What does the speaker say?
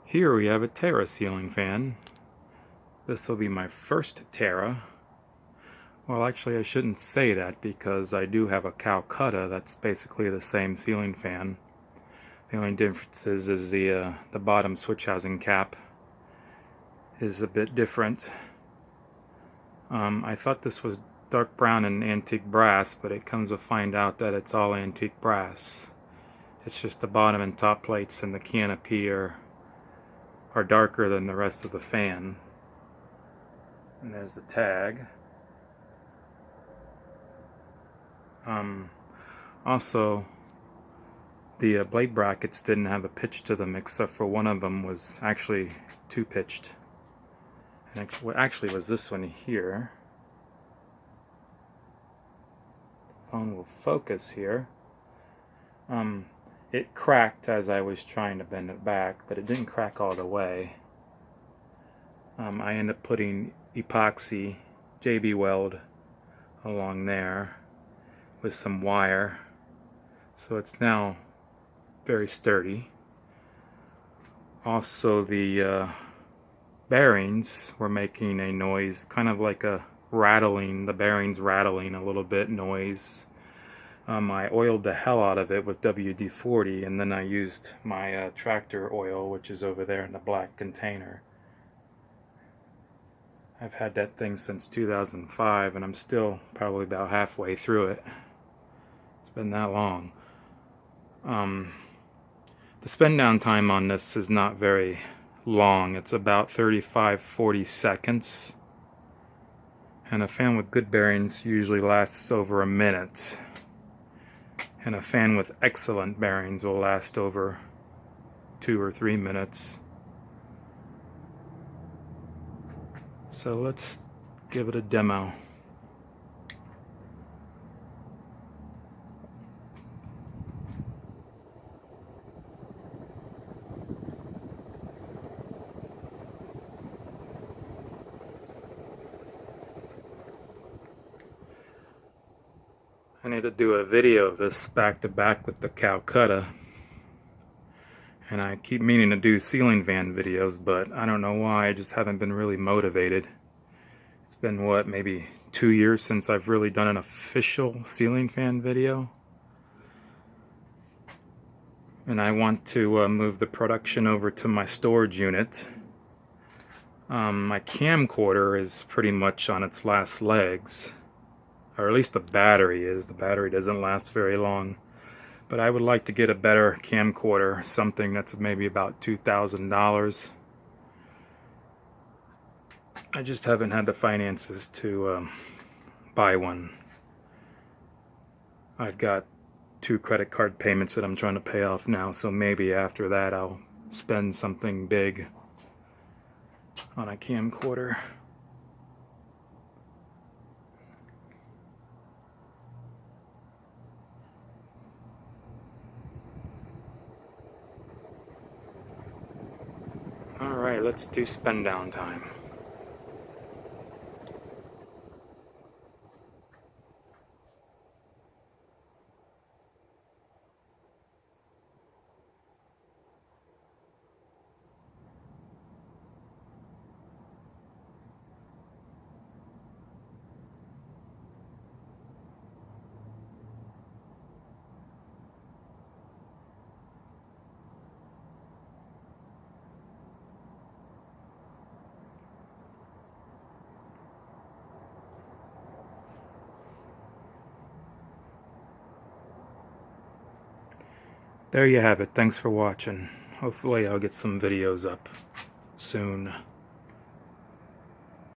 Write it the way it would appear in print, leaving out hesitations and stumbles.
Here we have a Terra ceiling fan. This will be my first Terra. Well, actually I shouldn't say that because I do have a Calcutta that's basically the same ceiling fan. The only difference is the bottom switch housing cap is a bit different. I thought this was dark brown and antique brass, but it comes to find out that it's all antique brass. It's just the bottom and top plates and the canopy are darker than the rest of the fan. And there's the tag. Also, the blade brackets didn't have a pitch to them, except for one of them was actually two pitched. And what actually was this one here. The phone will focus here. It cracked as I was trying to bend it back, but it didn't crack all the way. I ended up putting epoxy JB Weld along there with some wire, so it's now very sturdy. Also, the bearings were making a noise, kind of like a rattling, the bearings rattling a little bit noise. I oiled the hell out of it with WD-40, and then I used my tractor oil, which is over there in the black container. I've had that thing since 2005, and I'm still probably about halfway through it. It's been that long. The spin down time on this is not very long. It's about 35-40 seconds. And a fan with good bearings usually lasts over a minute. And a fan with excellent bearings will last over 2 or 3 minutes. So let's give it a demo. I need to do a video of this back to back with the Calcutta, and I keep meaning to do ceiling fan videos, but I don't know why, I just haven't been really motivated. It's been what, maybe 2 years since I've really done an official ceiling fan video, and I want to move the production over to my storage unit. My camcorder is pretty much on its last legs. Or at least the battery is. The battery doesn't last very long. But I would like to get a better camcorder, something that's maybe about $2,000. I just haven't had the finances to buy one. I've got 2 credit card payments that I'm trying to pay off now, so maybe after that I'll spend something big on a camcorder. Alright, let's do spin down time. There you have it. Thanks for watching. Hopefully I'll get some videos up soon.